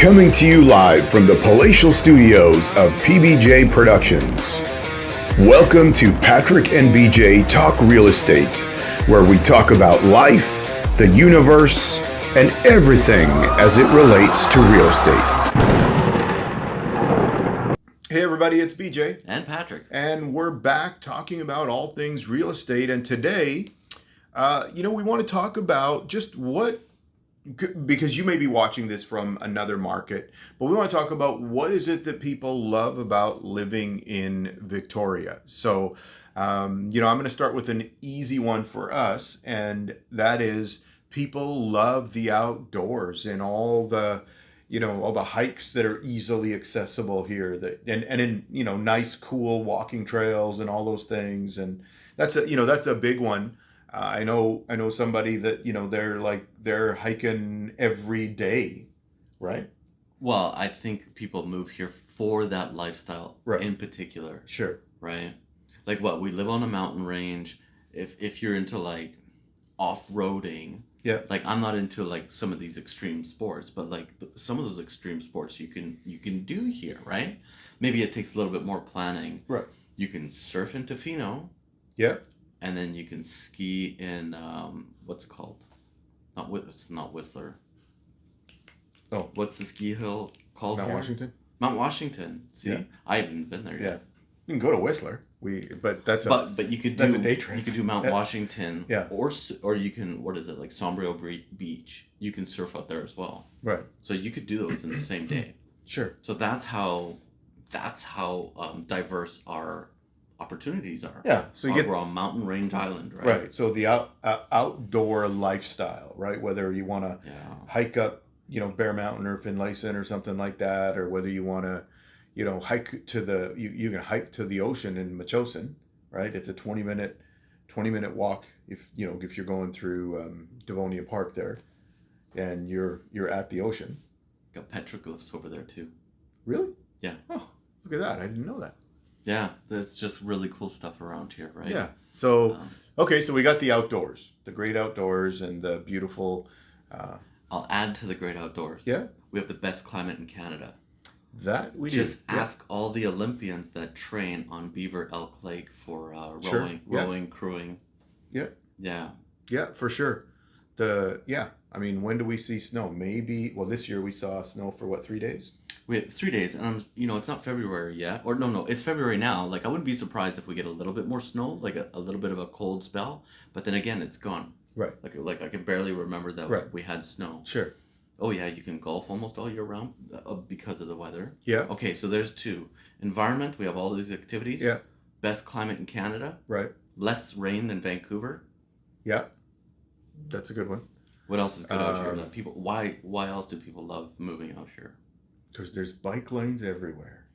Coming to you live from the palatial studios of PBJ Productions. Welcome to Patrick and BJ Talk Real Estate, where we talk about life, the universe, and everything as it relates to real estate. Hey everybody, it's BJ. And Patrick. And we're back talking about all things real estate. And today, we want to talk about just because you may be watching this from another market, but we want to talk about what is it that people love about living in Victoria. So, I'm going to start with an easy one for us, and that is people love the outdoors and all the hikes that are easily accessible here, and nice, cool walking trails and all those things. And that's a big one. I know somebody that, they're hiking every day, right? Well, I think people move here for that lifestyle, right, in particular. Sure. Right? Like we live on a mountain range. If you're into off-roading, yeah. I'm not into some of these extreme sports, but some of those extreme sports you can do here, right? Maybe it takes a little bit more planning. Right. You can surf in Tofino. Yeah. And then you can ski in what's it called? It's not Whistler. Oh, what's the ski hill called? Mount here? Washington. Mount Washington. See, yeah. I haven't been there yet. Yeah, you can go to Whistler. But you could do, that's a day trip. You could do Mount Washington. Yeah. Or you can, what is it, Sombrio Beach? You can surf out there as well. Right. So you could do those in the same day. Sure. So that's how diverse our opportunities are. Yeah, so we're on mountain range island, right? Right. So the outdoor lifestyle, right? Whether you want to hike up, Bear Mountain or Finlayson or something like that, or whether you want to, hike to you can hike to the ocean in Metchosin, right? It's a 20-minute walk if you're going through Devonia Park there, and you're at the ocean. Got petroglyphs over there too. Really? Yeah. Oh, look at that! I didn't know that. Yeah, there's just really cool stuff around here, right? Yeah. So, so we got the outdoors, the great outdoors, and the beautiful. I'll add to the great outdoors. Yeah. We have the best climate in Canada. That we just ask all the Olympians that train on Beaver Elk Lake for rowing, crewing. Yeah. Yeah. Yeah, for sure. When do we see snow? Maybe. Well, this year we saw snow for 3 days? We had 3 days, and it's not February yet, or no, it's February now. I wouldn't be surprised if we get a little bit more snow, a little bit of a cold spell, but then again, it's gone. Right. I can barely remember that we had snow. Sure. Oh yeah, you can golf almost all year round because of the weather. Yeah. Okay, so there's two. Environment, we have all these activities. Yeah. Best climate in Canada. Right. Less rain than Vancouver. Yeah. That's a good one. What else is good out here that people? Why else do people love moving out here? Because there's bike lanes everywhere.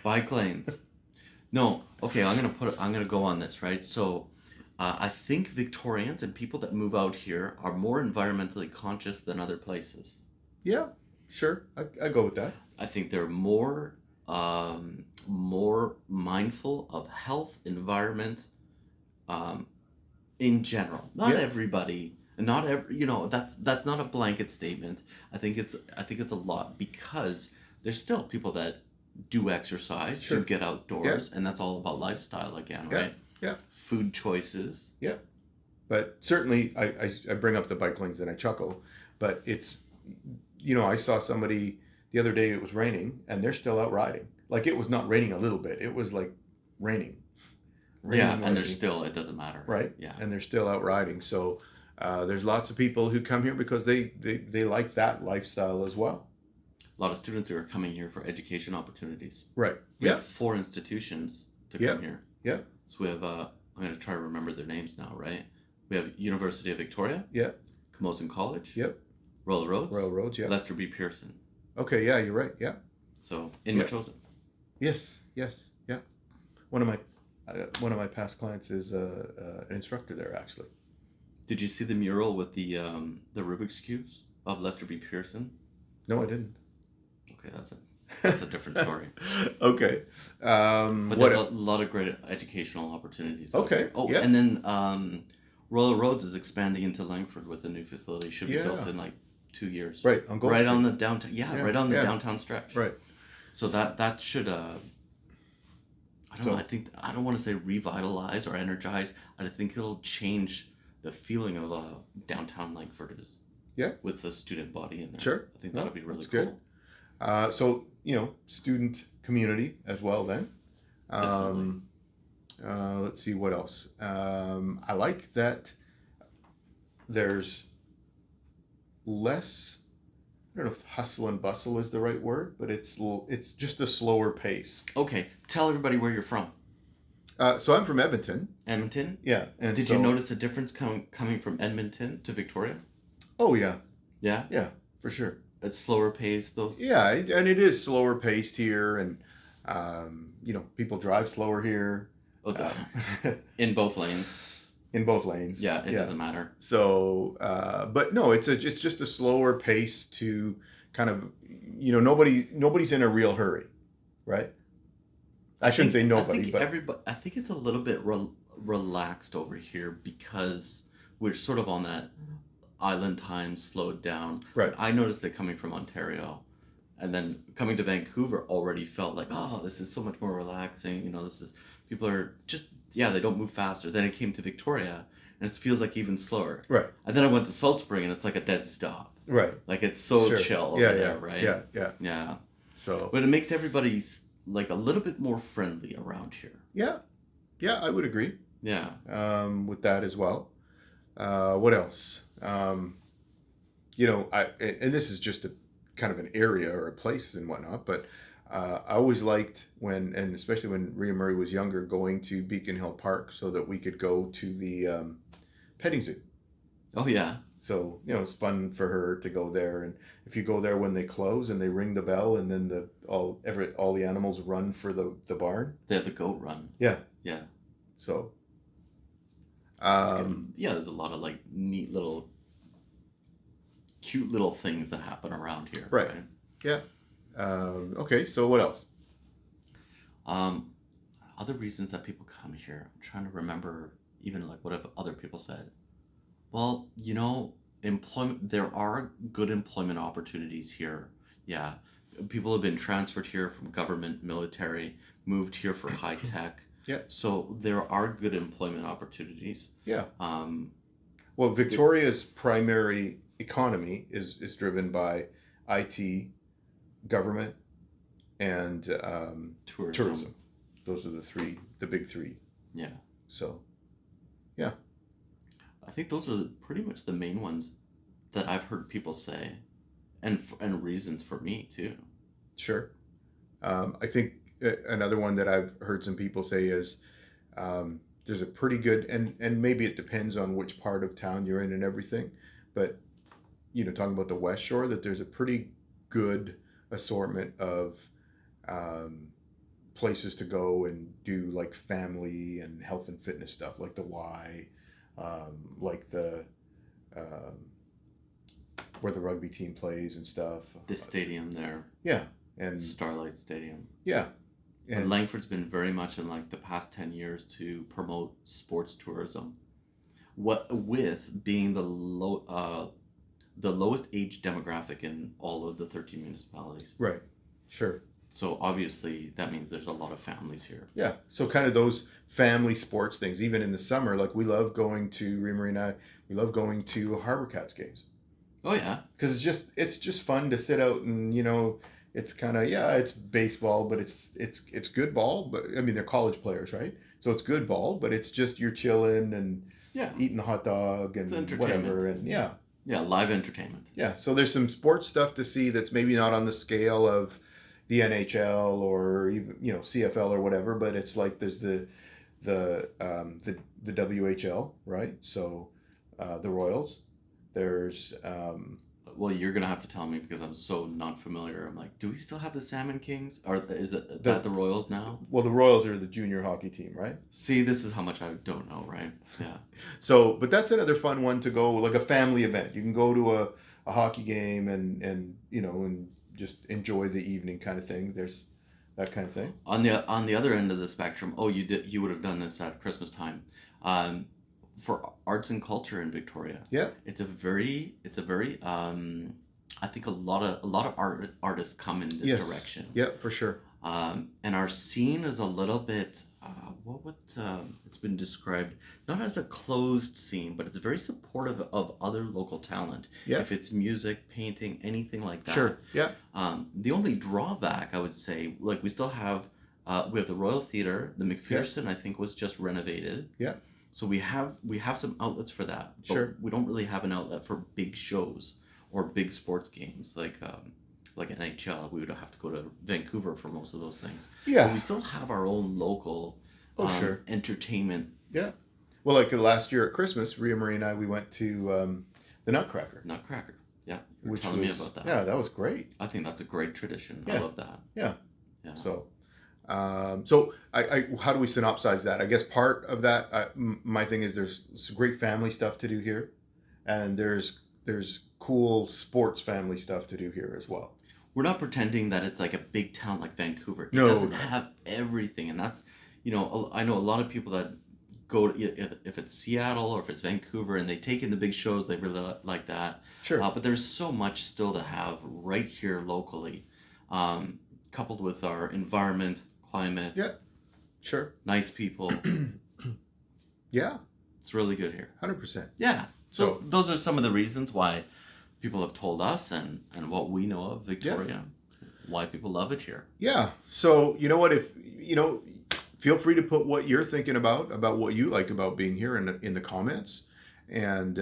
Bike lanes. No. Okay, I'm gonna go on this, right? So, I think Victorians and people that move out here are more environmentally conscious than other places. Yeah, sure. I go with that. I think they're more mindful of health, environment, in general. Not everybody. Not every, that's not a blanket statement. I think it's a lot, because there's still people that do exercise, do get outdoors, and that's all about lifestyle again, right? Yeah. Food choices. Yeah. But certainly I bring up the bike lanes and I chuckle, but it's, I saw somebody the other day, it was raining and they're still out riding. It was not raining a little bit. It was raining. And it doesn't matter. Right. Yeah. And they're still out riding. So, there's lots of people who come here because they like that lifestyle as well. A lot of students who are coming here for education opportunities. Right. We have 4 institutions to come here. Yeah. So we have, I'm going to try to remember their names now, right? We have University of Victoria. Yeah. Camosun College. Yep. Royal Roads. Yeah. Lester B. Pearson. Okay. Yeah, you're right. Yeah. So in Metchosin. Yes. Yeah. One of my past clients is an instructor there, actually. Did you see the mural with the Rubik's Cubes of Lester B. Pearson? No, I didn't. Okay, that's a different story. Okay. But there's a lot of great educational opportunities. Okay. Oh, yeah. And then Royal Roads is expanding into Langford with a new facility. Should be built in 2 years. Right, on Gold right Street. on the downtown. Yeah, right on the downtown stretch. Right. So that should I don't know. I think I don't want to say revitalize or energize. I think it'll change the feeling of downtown Langford is. Yeah. With the student body in there. Sure. I think that'll be really cool. Good. So student community as well then. Definitely. Let's see what else. I like that there's less. I don't know if hustle and bustle is the right word, but it's just a slower pace. Okay, tell everybody where you're from. So I'm from Edmonton. Edmonton? Yeah. And Did you notice a difference coming from Edmonton to Victoria? Oh, yeah. Yeah? Yeah, for sure. A slower pace, those? Yeah, and it is slower paced here, and, people drive slower here. In both lanes. In both lanes. Yeah, it doesn't matter. So, but no, it's just a slower pace to kind of, nobody's in a real hurry, right? I shouldn't say nobody, but I think it's a little bit relaxed over here because we're sort of on that island time slowed down. Right. I noticed that coming from Ontario, and then coming to Vancouver already felt like, oh, this is so much more relaxing. People are just, they don't move faster. Then I came to Victoria, and it feels like even slower. Right. And then I went to Salt Spring, and it's like a dead stop. Right. Like it's so chill over there, right? Yeah. Yeah. So. But it makes everybody like a little bit more friendly around here. Yeah. Yeah, I would agree. Yeah. With that as well. What else? And this is just a kind of an area or a place and whatnot, but I always liked and especially when Rhea Murray was younger, going to Beacon Hill Park so that we could go to the petting zoo. Oh, yeah. So, it's fun for her to go there. And if you go there when they close and they ring the bell and then all the animals run for the barn. They have the goat run. Yeah. Yeah. So. There's a lot of like neat little, cute little things that happen around here. Right. Yeah. Okay. So what else? Other reasons that people come here. I'm trying to remember even like what have other people said. Well, employment. There are good employment opportunities here. Yeah. People have been transferred here from government, military, moved here for high tech. Yeah. So there are good employment opportunities. Yeah. Well, Victoria's primary economy is driven by IT, government, and tourism. Those are the big three. Yeah. So, yeah. I think those are pretty much the main ones that I've heard people say, and reasons for me too. Sure. I think another one that I've heard some people say is there's a pretty good, and maybe it depends on which part of town you're in and everything, but talking about the West Shore, that there's a pretty good assortment of places to go and do like family and health and fitness stuff, like the Y, like the where the rugby team plays and stuff. The stadium there. Yeah. And Starlight Stadium. Yeah. And Langford's been very much in like the past 10 years to promote sports tourism. What with being the lowest age demographic in all of the 13 municipalities. Right. Sure. So obviously that means there's a lot of families here. Yeah. So kind of those family sports things, even in the summer, like we love going to Rhea Murray and I, we love going to Harbor Cats games. Oh yeah. Because it's just fun to sit out and it's kind of it's baseball, but it's good ball. But I mean they're college players, right? So it's good ball, but it's just you're chilling and eating the hot dog and whatever, and live entertainment. Yeah, so there's some sports stuff to see that's maybe not on the scale of the NHL or even CFL or whatever, but it's like there's the WHL, right? So the Royals. There's well, you're gonna have to tell me because I'm so not familiar. I'm like, do we still have the Salmon Kings, or is that the Royals now? Well, the Royals are the junior hockey team, right? See, this is how much I don't know, right? Yeah. So, but that's another fun one to go, like a family event. You can go to a hockey game and just enjoy the evening kind of thing. There's that kind of thing. On the other end of the spectrum, you would have done this at Christmas time. For arts and culture in Victoria. Yeah. It's a very I think a lot of artists come in this direction. Yeah, for sure. And our scene is a little bit it's been described not as a closed scene, but it's very supportive of other local talent. Yeah. If it's music, painting, anything like that. Sure. Yeah. The only drawback, I would say, like we still have we have the Royal Theatre. The McPherson, I think, was just renovated. Yeah. So we have some outlets for that. But Sure. we don't really have an outlet for big shows or big sports games like NHL. We would have to go to Vancouver for most of those things. Yeah. But we still have our own local sure. entertainment. Yeah. Well, like last year at Christmas, Ria Marie and I, we went to the Nutcracker. Nutcracker. Yeah. You were Which telling me was, about that. Yeah, that was great. I think that's a great tradition. Yeah. I love that. Yeah. Yeah. So, so how do we synopsize that? I guess part of that, my thing is there's some great family stuff to do here, and there's cool sports family stuff to do here as well. We're not pretending that it's like a big town like Vancouver. It No, doesn't no. have everything, and that's, you know, I know a lot of people that go to, if it's Seattle or if it's Vancouver, and they take in the big shows, they really like that. Sure. But there's so much still to have right here locally, coupled with our environment, climate. Yeah. Sure. Nice people. Yeah. It's really good here. 100%. Yeah. So those are some of the reasons why people have told us and what we know of Victoria, why people love it here. Yeah. So, you know what, if, you know, feel free to put what you're thinking about what you like about being here in the comments. And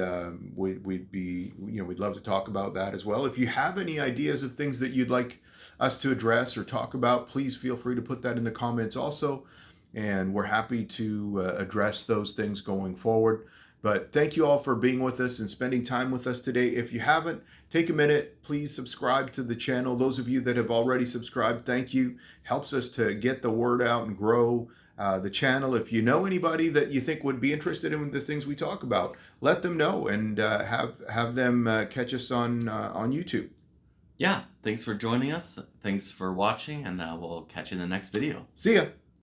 we'd be, you know, we'd love to talk about that as well. If you have any ideas of things that you'd like us to address or talk about, please feel free to put that in the comments also. And we're happy to address those things going forward. But thank you all for being with us and spending time with us today. If you haven't, take a minute, please subscribe to the channel. Those of you that have already subscribed, thank you. Helps us to get the word out and grow the channel. If you know anybody that you think would be interested in the things we talk about, let them know and have them catch us on YouTube. Yeah, thanks for joining us. Thanks for watching, and we'll catch you in the next video. See ya.